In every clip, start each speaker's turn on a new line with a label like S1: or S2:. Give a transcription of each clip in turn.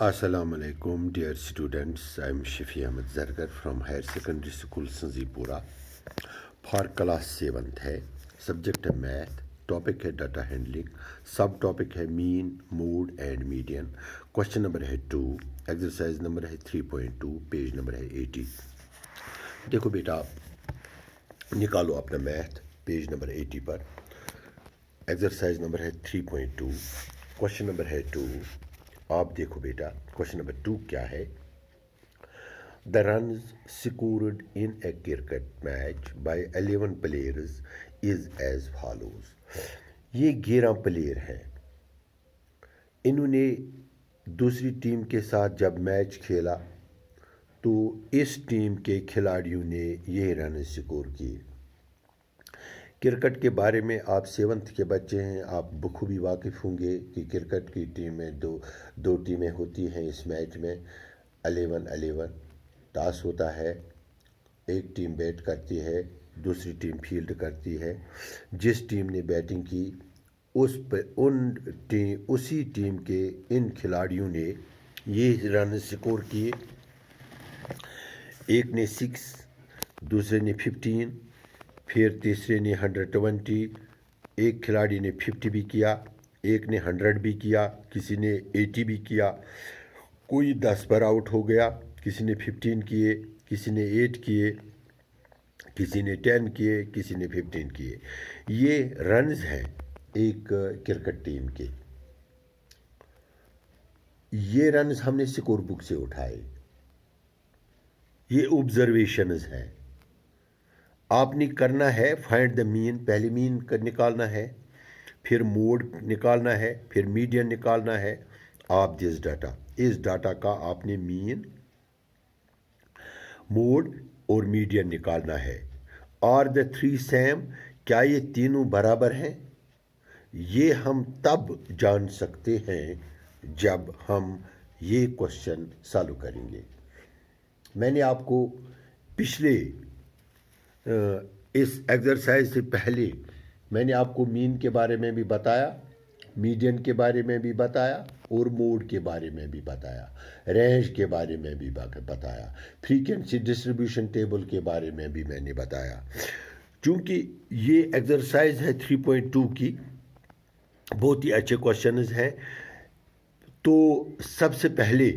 S1: Assalamu alaikum, dear students. I am Shafi Ahmed Zargar from Higher Secondary School Sanzipura. For class 7th है, subject है math, topic है data handling, सब topic है mean, mode and median. Question number है 2, exercise number है 3.2, page number है 80. देखो बेटा, निकालो अपना मैथ पेज नंबर 80 पर. एक्सरसाइज नंबर है 3.2, क्वेश्चन नंबर है 2. आप देखो बेटा, क्वेश्चन नंबर 2 क्या है. The runs scored in a cricket match by 11 players is as follows. ये 11 प्लेयर हैं. इन्होंने दूसरी टीम के साथ जब मैच खेला तो इस टीम के खिलाड़ियों ने ये रन स्कोर किए. क्रिकेट के बारे में आप 7th के बच्चे हैं, आप बखूबी वाकिफ़ होंगे कि क्रिकेट की टीम में दो टीमें होती हैं. इस मैच में 11 टॉस होता है, एक टीम बैट करती है, दूसरी टीम फील्ड करती है. जिस टीम ने बैटिंग की उसी टीम के इन खिलाड़ियों ने ये रन स्कोर किए. एक ने 6, दूसरे ने 15, फिर तीसरे ने 120, एक खिलाड़ी ने 50 भी किया, एक ने 100 भी किया, किसी ने 80 भी किया. कोई 10 पर आउट हो गया, किसी ने 15 किए, किसी ने 8 किए, किसी ने 10 किए, किसी ने 15 किए. ये रन्स हैं एक क्रिकेट टीम के. ये रन्स हमने स्कोर बुक से उठाए. ये ऑब्जर्वेशंस हैं. आपने करना है फाइंड द मीन. पहले मीन निकालना है, फिर मोड निकालना है, फिर मीडियन निकालना है. आप दिस डाटा, इस डाटा का आपने मीन, मोड और मीडियन निकालना है. आर द 3 सेम, क्या ये तीनों बराबर हैं? ये हम तब जान सकते हैं जब हम ये क्वेश्चन सॉल्व करेंगे. मैंने आपको पिछले इस एक्सरसाइज से पहले मैंने आपको मीन के बारे में भी बताया, मीडियन के बारे में भी बताया और मोड के बारे में भी बताया, रेंज के बारे में भी बताया, फ्रीक्वेंसी डिस्ट्रीब्यूशन टेबल के बारे में भी मैंने बताया. चूँकि ये एक्सरसाइज है 3.2 की, बहुत ही अच्छे क्वेश्चंस हैं, तो सबसे पहले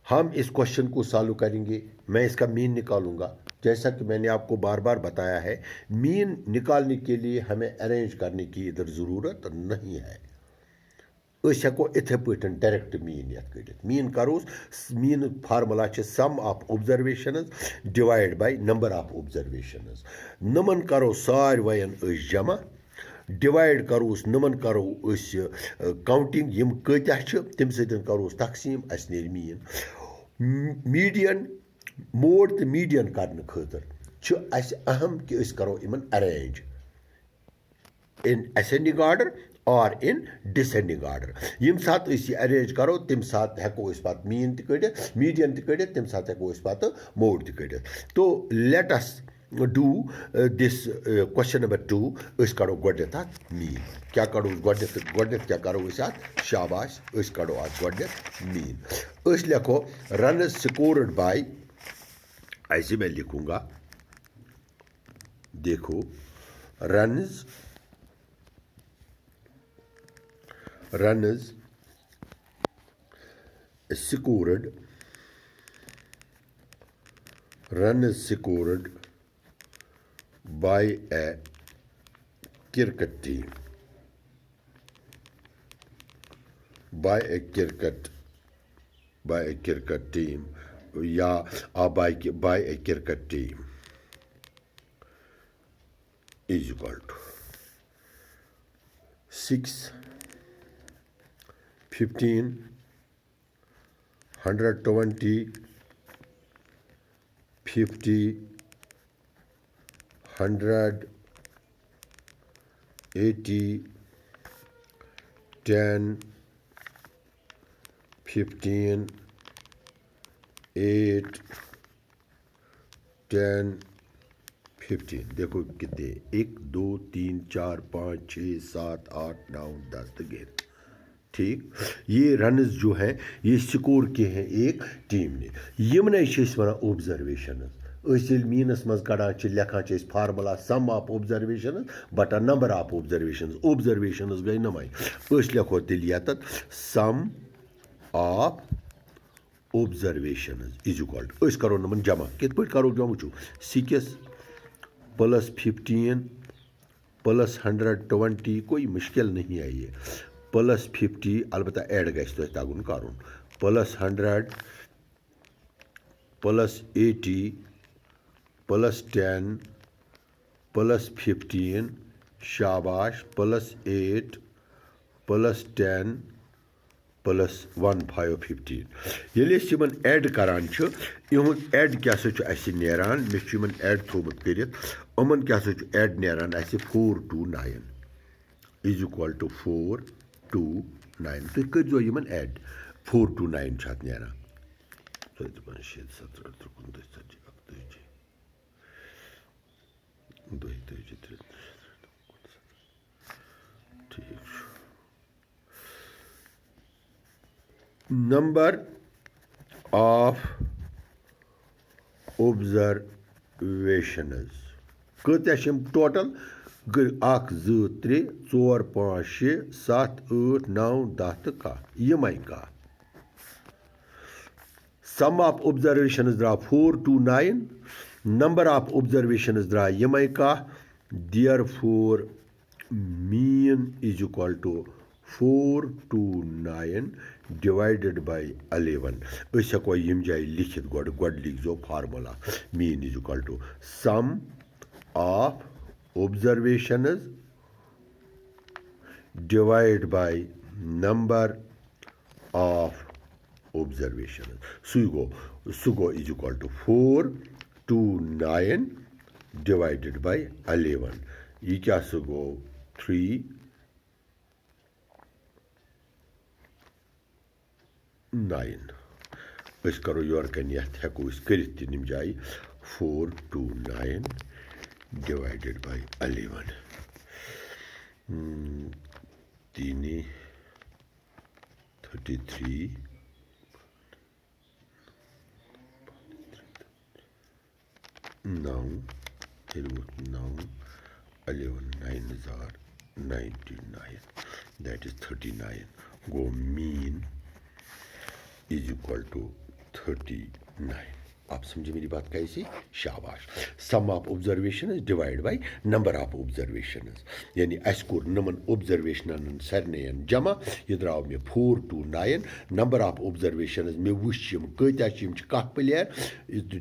S1: हम इस क्वेश्चन को सॉल्व करेंगे. मैं इसका मीन निकालूंगा. जैसा कि मैंने आपको बार बार बताया है, मीन निकालने के लिए हमें अरेंज करने की इधर ज़रूरत नहीं है. अस हेको इथे पे डायरेक्ट मीन यथ कड़ित. मीन करोस, mean formula sum of observations divide by number of observations. नमन करो सारवयन जमा, डिवाइड करोस नमन करो काउंटिंग यम कत्या तम सतन करोस तकसीम, अस नेर मीन. मीडियन, मोड तो मीडियन करने खतर अहम कि अस करो इमन अरेंज इन असेंडिंग ऑर्डर और इन डिसेंडिंग ऑर्डर. यम सात यह अरेंज करो तम सात हेको पे मीन तड़ित, मीडियन तड़ित, तम सात हेको पे मोड तड़ित. तो let us do this question number 2. अस करो गोडनेथ मीन. क्या करो गोडनेथ क्या करो शाबाश, अस करो गोडनेथ मीन. अस लिखो रन स्कोर्ड बाय, ऐसे मैं लिखूंगा, देखो runs scored by a cricket team, by a cricket team या by a cricket team is equal to 6, 15, 120, 50, 100, 80, 10, 15, 8, 10, 15. देखो कितने, 1 2 3 4 5 6 7 8 9 10 तो 11. ठीक, ये रनस जो हैं ये स्कोर किए हैं एक टीम ने। यमने वन ऑब्जर्वेशन मीनस मज कड़ान लिखान फार्मूला सम ऑफ ऑब्जर्वेशन बटा नंबर ऑफ ऑब्जर्वेशन गई नमाय लिखो तेल ये sum of observation is equal to करो नमन जमा कित पे करो जमा वो 6 प्लस 15 प्लस 120 कोई मुश्किल नहीं है ये प्लस 50 अलबत्ता ऐड गैस तो तगुन करुन प्लस 100 प्लस 80 प्लस 10 प्लस 15 शाबाश प्लस 8 प्लस 10 प्लस 1515 ये ऐड करान इहुंद ऐड क्या नान मे ऐड थोमुत कर अमन क्या ऐड नान 429 इज इक्वल टू 429 तुम करो यमन ऐड 429 अत नान ठीक नंबर ऑफ ऑब्जर्वेशंस कत्या टोटल 1 2 3 4 5 6 7 8 9 10 तो कह यम कह सम ऑफ ऑब्जर्वेशंस द्रा 429 नंबर ऑफ ऑब्जर्वेशंस द्रा यम कह therefore mean is equal to 429 divided by 11 हको यम जाय लिखित गोड लिखो formula mean is equal to sum of observations divide by number of observations सु गो is equal to 429 divided by 11 ये क्या सु गो 3 9 करो योर कन हेको कर तम जाय 429 divided by 11 3 33 9 9 11 9,099 that is 39 go mean is equal to 39 आप समझे मेरी बात कैसी शाबाश sum of observation divide by number of observation यानी अस कोर नमन ऑब्जर्वेशन सरन जमा यह द्राव मे 429 नंबर ऑफ ऑब्जर्वेशन मे वुच कत्या कह प्लेयर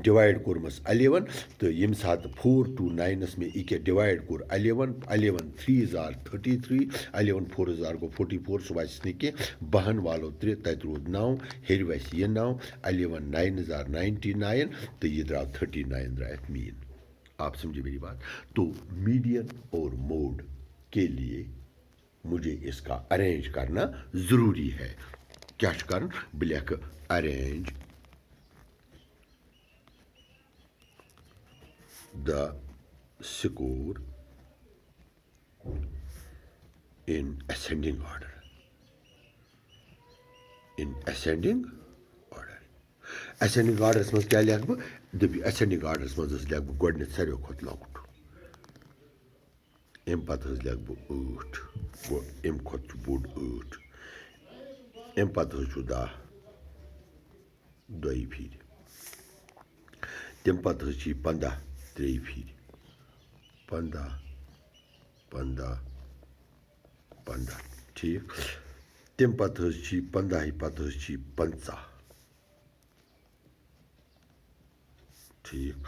S1: डिवाइड कोरमस 11 तो यम सात 429 मे इके divide core 11 3 are 33 11 4 are go 44 सह कह 12 वालो 3 तत रूद 9 हेर वस यह 9 11 9 आर 99 तो ये द्रा 39 द्रायत मीन आप समझे मेरी बात तो मीडियन और मोड के लिए मुझे इसका अरेंज करना जरूरी है क्या कर black arrange the score in ascending order ascending order मज क्या लिख बह दपी असेंडिंग ऑर्डर मज लिख बह गोड सारे खुद लॉकट अम पे लिख बह 8 गो अम खुद बोड़ 8 अम पे 10 2 फिर तम पे 15 3 फिर 15 15 15 ठीक तम पे 15 पे 50 ठीक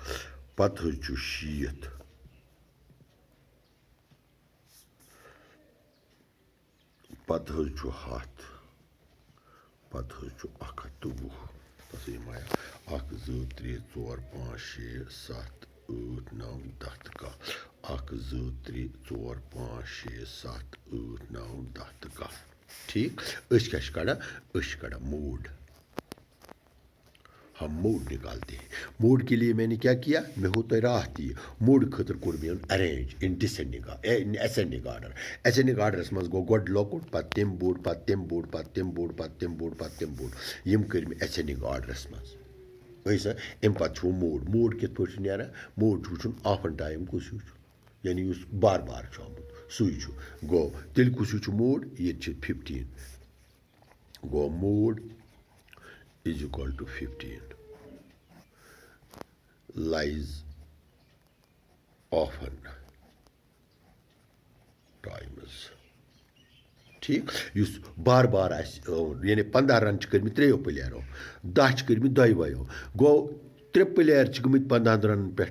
S1: पे 60 पे 100 पे 120 बस ये माया 1 2 3 4 5 6 7 8 9 10 कह 1 2 3 4 5 6 7 8 9 10 कह ठीक क्या कड़ा मोड हम मोड निकालते हैं। मोड के लिए मैंने क्या किया, मैं होता राह दी मोड खतर core may arrange in descending ascending order. Ascending orders मज गो गोड लोकुट पत तम बोड पत तम बोड पत तम बोड पत तम बोड पत तम बोड यम कर मे एसेंडिंग आर्डरस मज ऐसा अम पे मोड। मोड कित पे नीरा, मोड वो ऑफन टाइम कुछ यानी उस बार बार आमुत सुई गो तेल कुछ मोड ये 15 गो mode is equal to 15 lies often times। ठीक युस बार बार यानी 15 रन कर्म 3 प्लेयरों 10 कर्म 2 गो 3 प्लेयर गमित 15 रन पे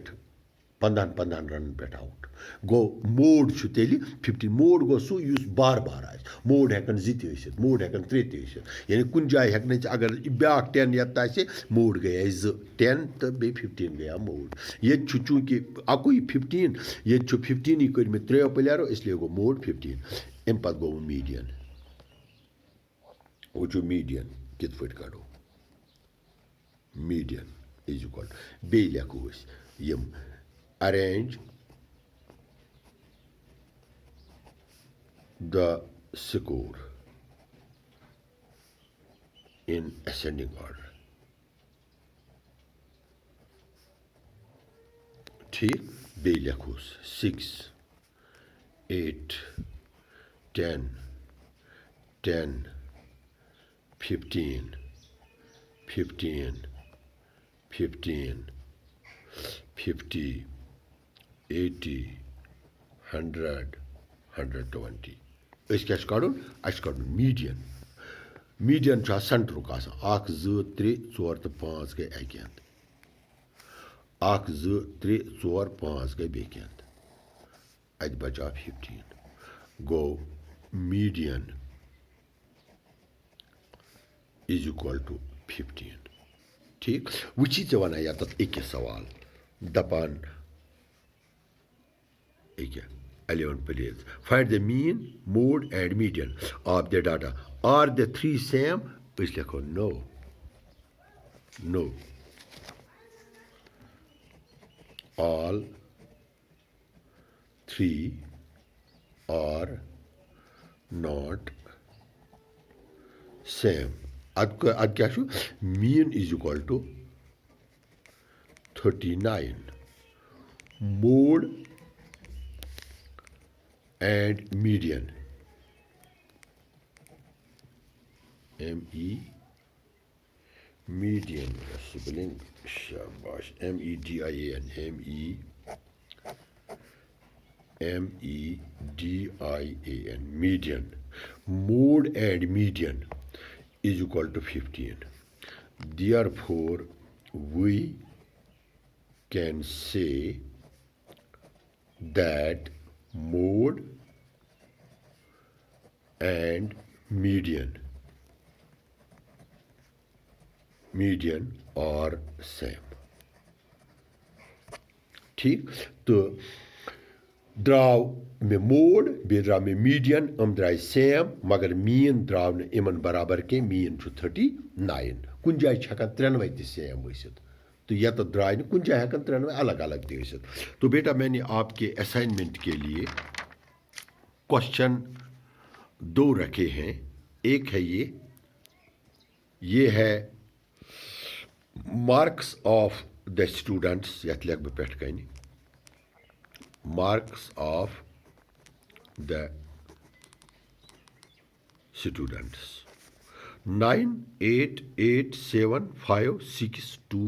S1: 15 रन पे आउट गो मोड तेल 15। मोड गो सू बार बार आ मोड हेकन 2 मोड हेकन 3 यानी कुछ जाए हेकन अगर ब्या 10 ये मोड गया 2 10 तो बे 15 गया मोड। ये चूंकि अकु 15 ये 15 कर 3 प्लेयरों इसलिए गो मोड 15। अम पे गो मीडियन वो मीडियन कित पे कड़ो मीडियन इज इक्वल बे लेखो यम arrange the score in ascending order। ठीक बे लिखोस 6 8 10 10 15 15 15 50 80 100 120 मीडियन। मीडियन सेंटरुक 1 2 3 4 तो 5 गए अक 1 2 3 4 5 गए बेक अत बचा 15 गो मीडियन इज इक्वल टू 15। ठीक वही ऐ वन ये एक सवाल दपान 11 please find the mean mode and median of the data are the 3 same इस लिखो no no all 3 are not same। अद क्या mean is equal to 39 mode and median median spelling shabash median median mode and median is equal to 15। therefore we can say that mode and median are same। ठीक तो द्राव मे mode बे द्राव मे median द्राय same मगर mean द्राव न इमन बराबर के mean 39 कुछ जाए हेकान 93 तह सेम वसित तो यह तो द्राय न कुछ जाए हेकान 93 अलग अलग तह। तो बेटा मैंने आपके असाइनमेंट के लिए क्वेश्चन 2 रखे हैं। एक है ये है मार्क्स ऑफ द स्टूडेंट्स यथ लिख बह पे कन marks of the students 9 8 8 7 5 6 2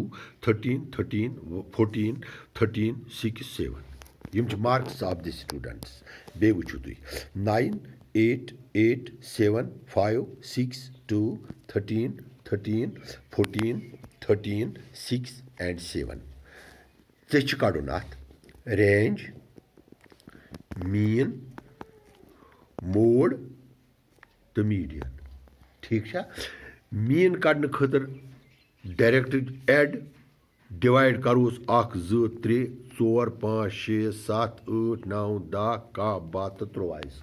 S1: 13 13 14 13 6 7 Yama marks of the students बे वुचु तुई 9 8 8 7 5 6 2 13 13 14 13 6 and 7 चे कड़न अत रेंज मीन मोड तो मीडियन। ठीक है मीन कड़ने खतर डायरेक्ट एड डिवाइड करोस 1 2 3 4 5 6 7 8 9 10 11 12 तो 23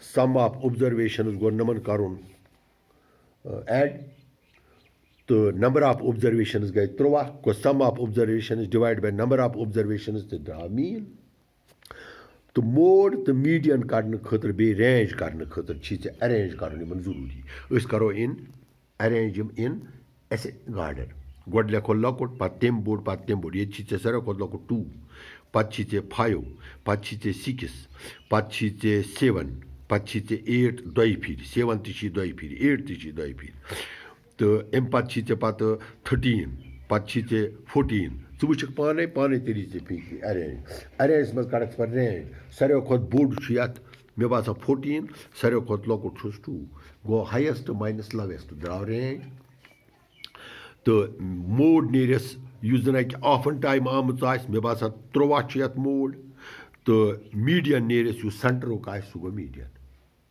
S1: सम ऑफ ऑब्जर्वेशन गो नमन करुन एड तो नंबर ऑफ ऑब्जर्वेशंस गए 13 को sum of observations divide by number of observations तो द्राव मीन तो मोड तो मीडियन कड़ने खतर बे रेंज कड़ने खतर अरेंज कर जरूरी करो in arrange in ascending order गोड लेखो लकुट पत तम बोड़ ये सारे खोत लकुट 2 पत 5 पत 6 पत 7 पत 8 2 फिर 7 ती 2 फिर 8 ती 2 फिर तो अम पत 13 पत 14 च पाने पाने तेरी फी अरेंज मज कड़क पर रेंज सारे खोत बोड़ मे बासा 14 सारे खोत लकुट 2 गो हाइस्ट माइनस लोवेस्ट द्राव रेंज तो मोड नेरस जन ऑफन टाइम आम मे बासा 13 मोड तो मीडियन नेरस सेंटरुक सह गो मीडियन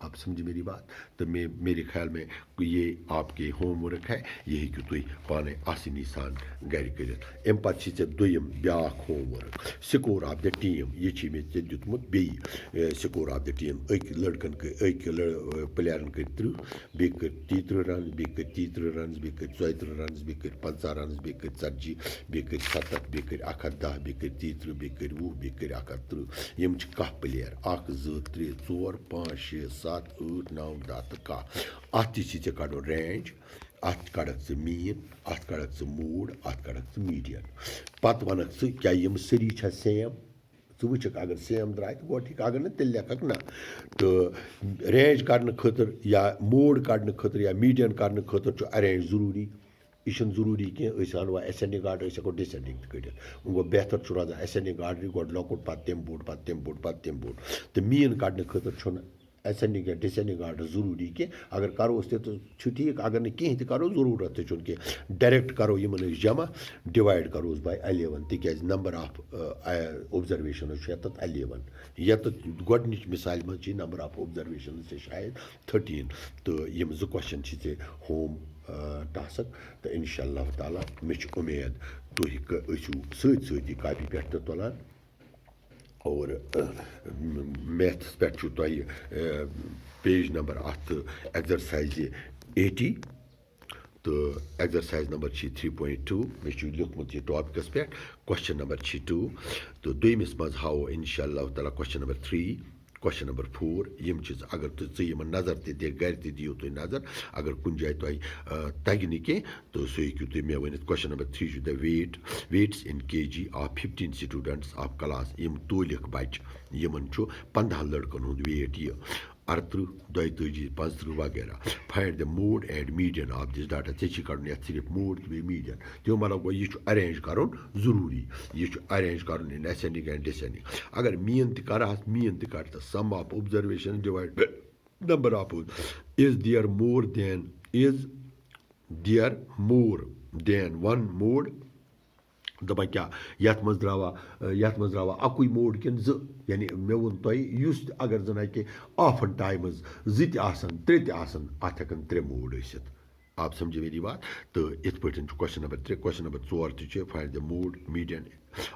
S1: आप समझे मेरी बात तो मेरे ख्याल में ये आपके होमवर्क है ये हेकु तुम पाने आसानी सान घर कर अम पे दुम ब्या homework score of the team ये मे दुतमुत बे स्कोर ऑफ द टीम लड़कन प्लेयरन कर 30 बे कर 30 रन बे कर 30 रन बे कर 34 रन बे कर 50 रन बे कर 40 बे कर 70 बे कर 110 बे कर 30 बे कर 20 बे कर 31 यम कह प्लेयर 1 2 3 4 5 6 7 8 9 10 तो कह अत कड़ो रेंज अत कड़क मीन अत कड़क मूड अत कड़क मीडियन पत वनक क्या यम सरी सेम वुचक अगर सेम द्राय तो गो ठीक अगर न तेल लेखक ना तो रेंज कड़ने खतर या मोड कड़ने खतर या मीडियन कड़ने खतर अरेंज जरूरी यह जरूरी कह अनवा एसेंडिंग आर्डर हेको डिसेंडिंग कड़ वो बेहतर रोजान एसेंडिंग आर्डर गो लकुट पत तम बोड़ पत तम बोड़ पत तम बोड़ तो मीन कड़ने खतर एसेंडिंग या डिसेंडिंग आर्डर जरूरी कह अगर करोस तो ठीक अगर न कहीं तो करो जरूरत तो कह डायरेक्ट करो इन जमा डिवाइड करोस बाय 11 तिक नंबर ऑफ ऑब्जर्वेशन ये 11 ये गोडनिच मिसाल मज नंबर ऑफ ऑब्जर्वेशन शायद 13 तो यम 2 क्वेश्चन होम टास्क तो इंशाअल्लाह ताला मे उम्मीद तुम सती कापी पे तो तुलान और मैथ्स पे पेज नंबर अत एक्सरसाइज 80 तो एक्सरसाइज नंबर 3.2 मे लिखमुत यह टॉपिकस पे क्वेश्चन नंबर 2 तो दोमिस मज हाओ इंशाअल्लाह ताला क्वेश्चन नंबर 3 क्वेश्चन नंबर 4 यम चीज अगर तुम नजर ते घर दियो तुम नजर अगर कुछ जाए तुम तग न कह तो सह हेकु तुम मे one question number 3 the weights in kg of 15 students of class यम तोलिक बच यमन 15 लड़कन हुंद वेट यह 38 42 35 वगैरह find the mode and median of this data ऐसे कड़न ये सिर्फ मोड तो मीडियन तो मतलब गो यह अरेंज कर जरूरी यह अरेंज कर इन एसेंडिंग एंड डिसेंडिंग अगर मीन तह मीन तह तो sum of observation divide number of is there more than one mode दपा क्या यथ मज द्रावा अकुई मोड किन यानी मे वो तुम अगर जन कि ऑफन टाइमज 2 3 अत हेकन 3 मोड आप समझे मेरी बात तो इत पे क्वेश्चन नंबर 3 क्वेश्चन नंबर 4 तो find the mode median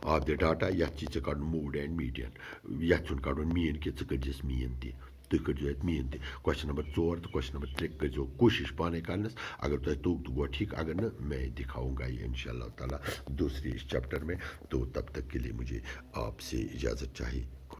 S1: of the data ये कड़ मोड एंड मीडियन ये कड़ मीन कि कड़स मीन तह तुम करो मीन तह क्वेश्चन नंबर 4 तो क्वेश्चन नंबर 3 करो कोशिश पाने करनस अगर तुम तोग तो गो ठीक अगर न मैं दिखाऊंगा ये इंशाअल्लाह ताला दूसरे इस चैप्टर में तो तब तक के लिए मुझे आपसे इजाज़त चाहिए।